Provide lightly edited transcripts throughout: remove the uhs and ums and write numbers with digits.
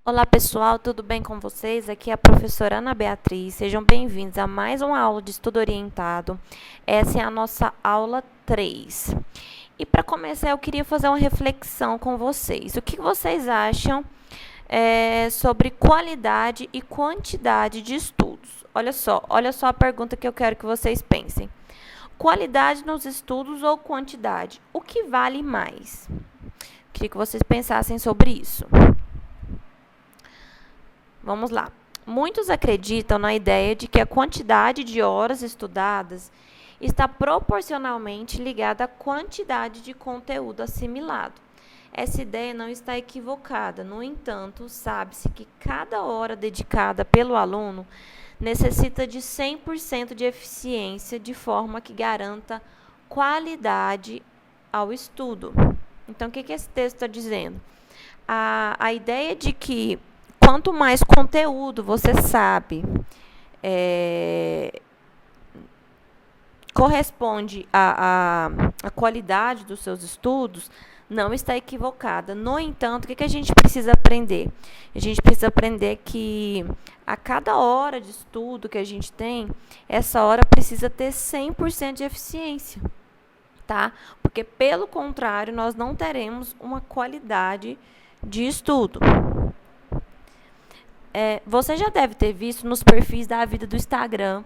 Olá pessoal, tudo bem com vocês? Aqui é a professora Ana Beatriz. Sejam bem-vindos a mais uma aula de estudo orientado. Essa é a nossa aula 3. E para começar, eu queria fazer uma reflexão com vocês. O que vocês acham sobre qualidade e quantidade de estudos? Olha só a pergunta que eu quero que vocês pensem. Qualidade nos estudos ou quantidade? O que vale mais? Queria que vocês pensassem sobre isso. Vamos lá. Muitos acreditam na ideia de que a quantidade de horas estudadas está proporcionalmente ligada à quantidade de conteúdo assimilado. Essa ideia não está equivocada. No entanto, sabe-se que cada hora dedicada pelo aluno necessita de 100% de eficiência, de forma que garanta qualidade ao estudo. Então, o que esse texto está dizendo? A ideia de que quanto mais conteúdo você sabe, corresponde à qualidade dos seus estudos, não está equivocada. No entanto, o que a gente precisa aprender? A gente precisa aprender que a cada hora de estudo que a gente tem, essa hora precisa ter 100% de eficiência, tá? Porque, pelo contrário, nós não teremos uma qualidade de estudo. Você já deve ter visto nos perfis da vida do Instagram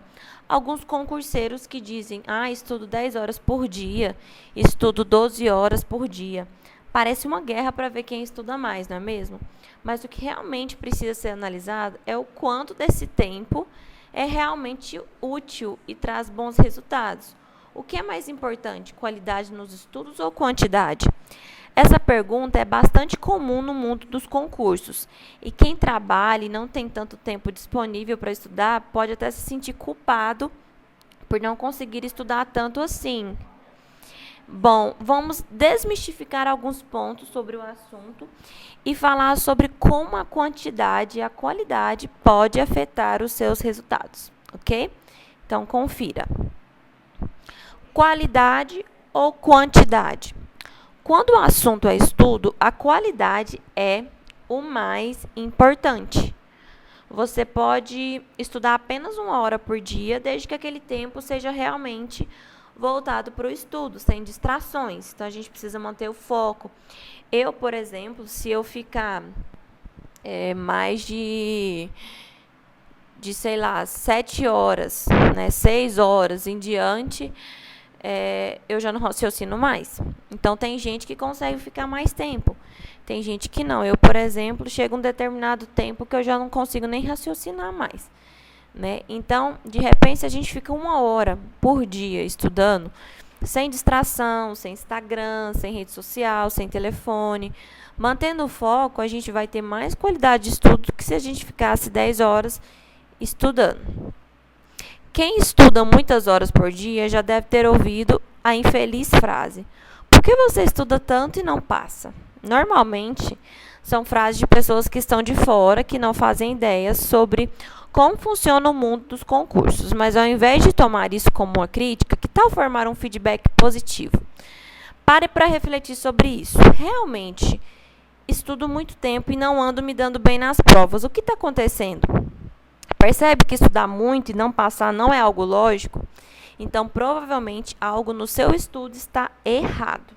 alguns concurseiros que dizem: estudo 10 horas por dia, estudo 12 horas por dia. Parece uma guerra para ver quem estuda mais, não é mesmo? Mas o que realmente precisa ser analisado é o quanto desse tempo é realmente útil e traz bons resultados. O que é mais importante, qualidade nos estudos ou quantidade? Essa pergunta é bastante comum no mundo dos concursos, e quem trabalha e não tem tanto tempo disponível para estudar pode até se sentir culpado por não conseguir estudar tanto assim. Bom, vamos desmistificar alguns pontos sobre o assunto e falar sobre como a quantidade e a qualidade pode afetar os seus resultados, ok? Então, confira. Qualidade ou quantidade? Quando o assunto é estudo, a qualidade é o mais importante. Você pode estudar apenas 1 hora por dia, desde que aquele tempo seja realmente voltado para o estudo, sem distrações. Então, a gente precisa manter o foco. Eu, por exemplo, se eu ficar mais sei lá, 7 horas, 6 horas em diante, eu já não raciocino mais. Então, tem gente que consegue ficar mais tempo. Tem gente que não. Eu, por exemplo, chega um determinado tempo que eu já não consigo nem raciocinar mais. Então, de repente, se a gente fica 1 hora por dia estudando, sem distração, sem Instagram, sem rede social, sem telefone, mantendo o foco, a gente vai ter mais qualidade de estudo do que se a gente ficasse 10 horas estudando. Quem estuda muitas horas por dia já deve ter ouvido a infeliz frase: por que você estuda tanto e não passa? Normalmente, são frases de pessoas que estão de fora, que não fazem ideia sobre como funciona o mundo dos concursos. Mas, ao invés de tomar isso como uma crítica, que tal formar um feedback positivo? Pare para refletir sobre isso. Realmente, estudo muito tempo e não ando me dando bem nas provas. O que está acontecendo? Percebe que estudar muito e não passar não é algo lógico? Então, provavelmente, algo no seu estudo está errado.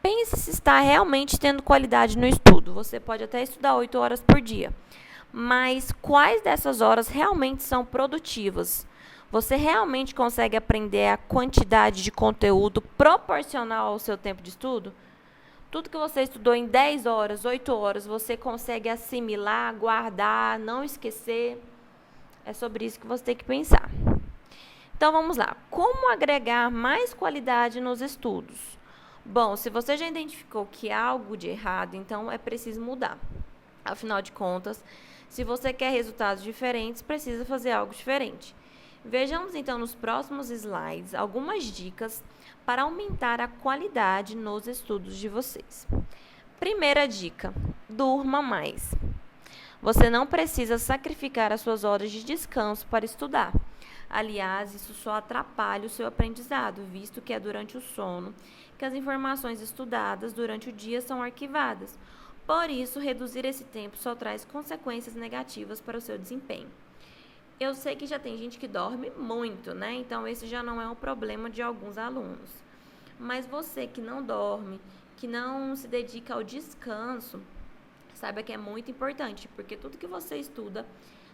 Pense se está realmente tendo qualidade no estudo. Você pode até estudar 8 horas por dia. Mas quais dessas horas realmente são produtivas? Você realmente consegue aprender a quantidade de conteúdo proporcional ao seu tempo de estudo? Tudo que você estudou em 10 horas, 8 horas, você consegue assimilar, guardar, não esquecer? É sobre isso que você tem que pensar. Então, vamos lá. Como agregar mais qualidade nos estudos? Bom, se você já identificou que há algo de errado, então é preciso mudar. Afinal de contas, se você quer resultados diferentes, precisa fazer algo diferente. Vejamos, então, nos próximos slides, algumas dicas para aumentar a qualidade nos estudos de vocês. Primeira dica: durma mais. Você não precisa sacrificar as suas horas de descanso para estudar. Aliás, isso só atrapalha o seu aprendizado, visto que é durante o sono que as informações estudadas durante o dia são arquivadas. Por isso, reduzir esse tempo só traz consequências negativas para o seu desempenho. Eu sei que já tem gente que dorme muito, né? Então, esse já não é um problema de alguns alunos. Mas você que não dorme, que não se dedica ao descanso, saiba que é muito importante, porque tudo que você estuda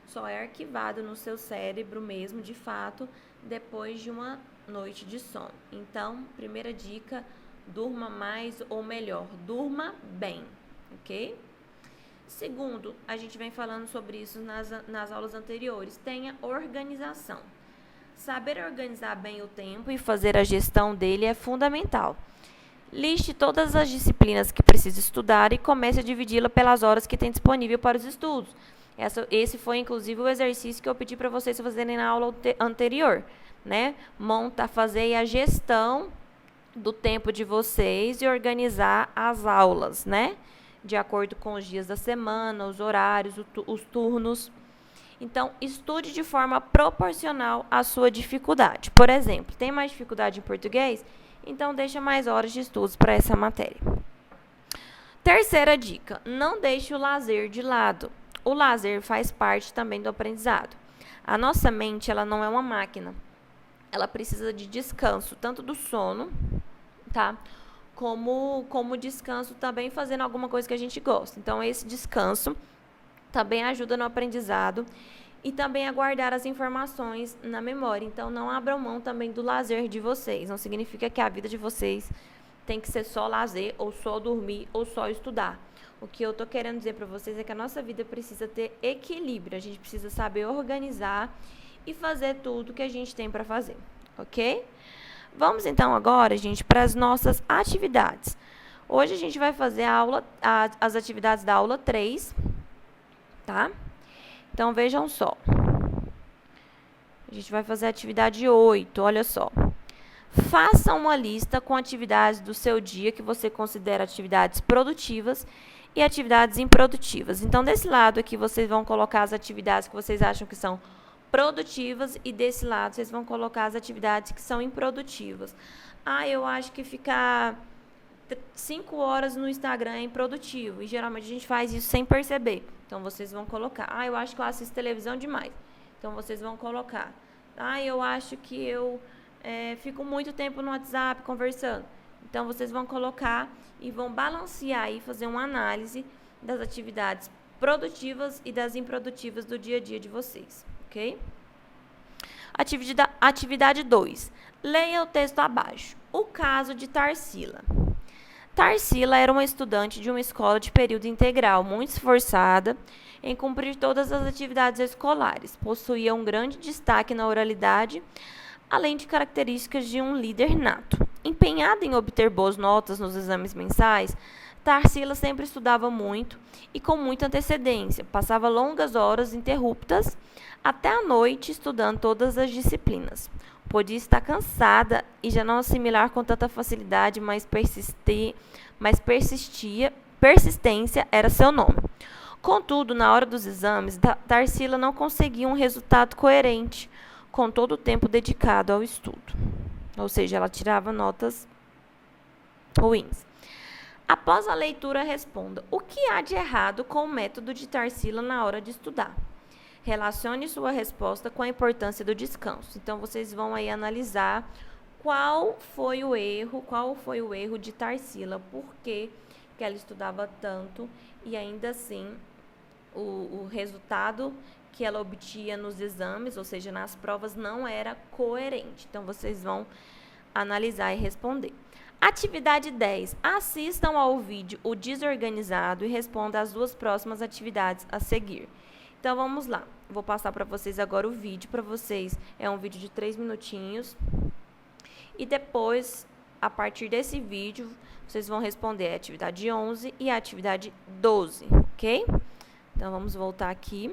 só é arquivado no seu cérebro mesmo, de fato, depois de uma noite de sono. Então, primeira dica, durma mais ou melhor, durma bem, ok? Segundo, a gente vem falando sobre isso nas aulas anteriores, tenha organização. Saber organizar bem o tempo e fazer a gestão dele é fundamental. Liste todas as disciplinas que precisa estudar e comece a dividi-la pelas horas que tem disponível para os estudos. Esse foi, inclusive, o exercício que eu pedi para vocês fazerem na aula anterior, né? Fazer a gestão do tempo de vocês e organizar as aulas, né? De acordo com os dias da semana, os horários, os turnos. Então, estude de forma proporcional à sua dificuldade. Por exemplo, tem mais dificuldade em português? Então, deixa mais horas de estudos para essa matéria. Terceira dica, não deixe o lazer de lado. O lazer faz parte também do aprendizado. A nossa mente, ela não é uma máquina. Ela precisa de descanso, tanto do sono, tá? Como descanso também fazendo alguma coisa que a gente gosta. Então, esse descanso também ajuda no aprendizado e também a guardar as informações na memória. Então, não abram mão também do lazer de vocês. Não significa que a vida de vocês tem que ser só lazer, ou só dormir, ou só estudar. O que eu estou querendo dizer para vocês é que a nossa vida precisa ter equilíbrio. A gente precisa saber organizar e fazer tudo que a gente tem para fazer, ok? Vamos então agora, gente, para as nossas atividades. Hoje a gente vai fazer as atividades da aula 3, tá? Então, vejam só. A gente vai fazer a atividade 8, olha só. Faça uma lista com atividades do seu dia que você considera atividades produtivas e atividades improdutivas. Então, desse lado aqui, vocês vão colocar as atividades que vocês acham que são produtivas e desse lado vocês vão colocar as atividades que são improdutivas. Eu acho que ficar 5 horas no Instagram é improdutivo. E geralmente a gente faz isso sem perceber. Então, vocês vão colocar. Eu acho que eu assisto televisão demais. Então, vocês vão colocar. Eu acho que eu fico muito tempo no WhatsApp conversando. Então, vocês vão colocar e vão balancear e fazer uma análise das atividades produtivas e das improdutivas do dia a dia de vocês. Ok? Atividade 2. Leia o texto abaixo. O caso de Tarsila. Tarsila era uma estudante de uma escola de período integral, muito esforçada em cumprir todas as atividades escolares. Possuía um grande destaque na oralidade, além de características de um líder nato. Empenhada em obter boas notas nos exames mensais, Tarsila sempre estudava muito e com muita antecedência. Passava longas horas interruptas até a noite estudando todas as disciplinas. Podia estar cansada e já não assimilar com tanta facilidade, mas persistência era seu nome. Contudo, na hora dos exames, Tarsila não conseguia um resultado coerente com todo o tempo dedicado ao estudo. Ou seja, ela tirava notas ruins. Após a leitura, responda: o que há de errado com o método de Tarsila na hora de estudar? Relacione sua resposta com a importância do descanso. Então, vocês vão aí analisar qual foi o erro de Tarsila, por que ela estudava tanto e ainda assim o resultado que ela obtinha nos exames, ou seja, nas provas, não era coerente. Então, vocês vão analisar e responder. Atividade 10. Assistam ao vídeo O Desorganizado e responda as 2 próximas atividades a seguir. Então, vamos lá. Vou passar para vocês agora o vídeo para vocês. É um vídeo de 3 minutinhos. E depois, a partir desse vídeo, vocês vão responder a atividade 11 e a atividade 12, ok? Então, vamos voltar aqui.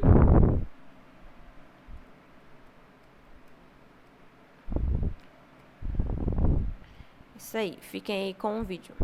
Isso aí. Fiquem aí com o vídeo.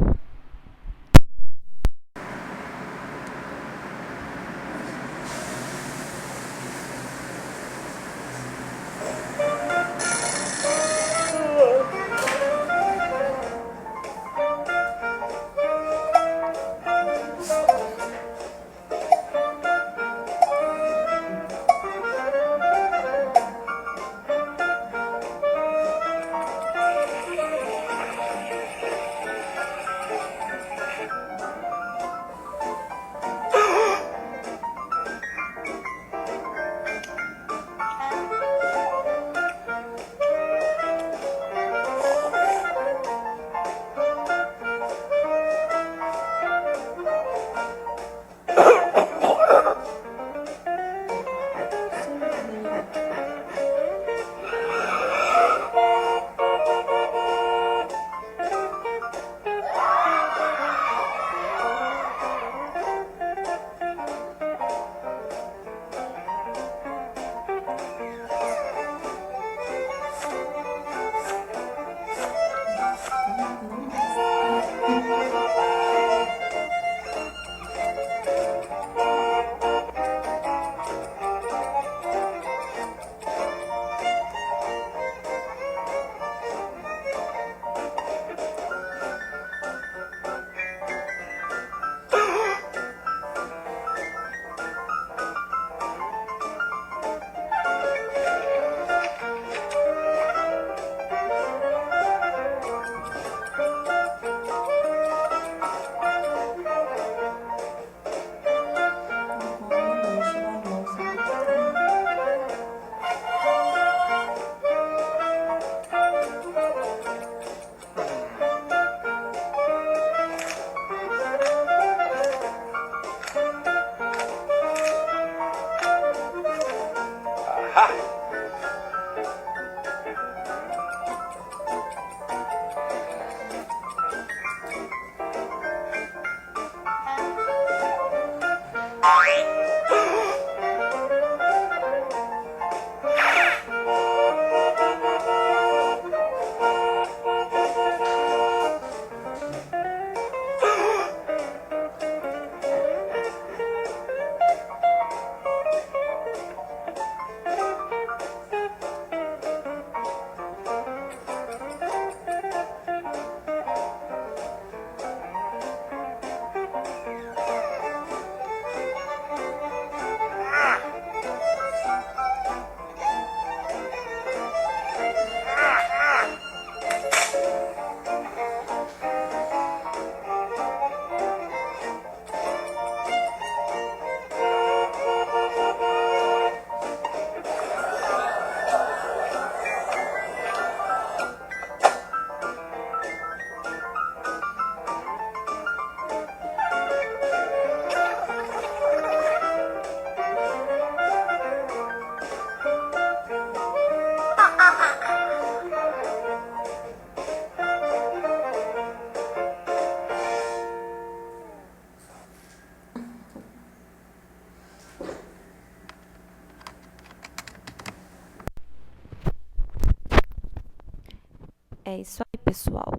É isso aí, pessoal.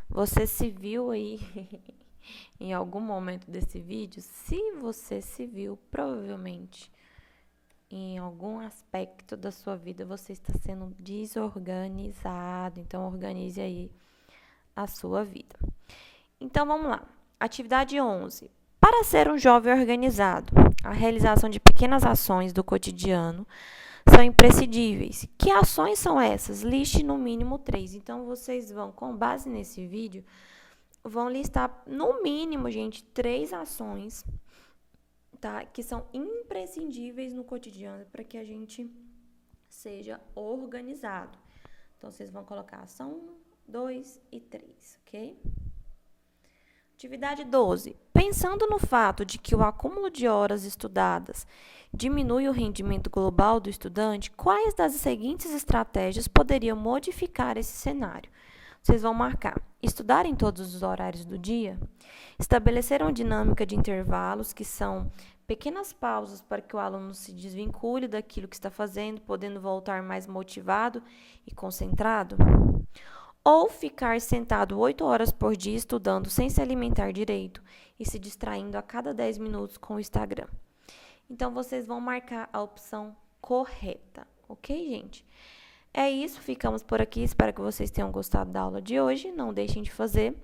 Você se viu aí em algum momento desse vídeo? Se você se viu, provavelmente em algum aspecto da sua vida você está sendo desorganizado. Então, organize aí a sua vida. Então, vamos lá. Atividade 11. Para ser um jovem organizado, a realização de pequenas ações do cotidiano são imprescindíveis. Que ações são essas? Liste no mínimo 3. Então, vocês vão, com base nesse vídeo, vão listar, no mínimo, gente, 3 ações, tá? Que são imprescindíveis no cotidiano para que a gente seja organizado. Então, vocês vão colocar ação 1, 2 e 3, ok? Atividade 12. Pensando no fato de que o acúmulo de horas estudadas diminui o rendimento global do estudante, quais das seguintes estratégias poderiam modificar esse cenário? Vocês vão marcar: estudar em todos os horários do dia, estabelecer uma dinâmica de intervalos, que são pequenas pausas para que o aluno se desvincule daquilo que está fazendo, podendo voltar mais motivado e concentrado, ou ficar sentado 8 horas por dia estudando sem se alimentar direito e se distraindo a cada 10 minutos com o Instagram. Então, vocês vão marcar a opção correta, ok, gente? É isso, ficamos por aqui. Espero que vocês tenham gostado da aula de hoje. Não deixem de fazer,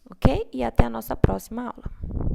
ok? E até a nossa próxima aula.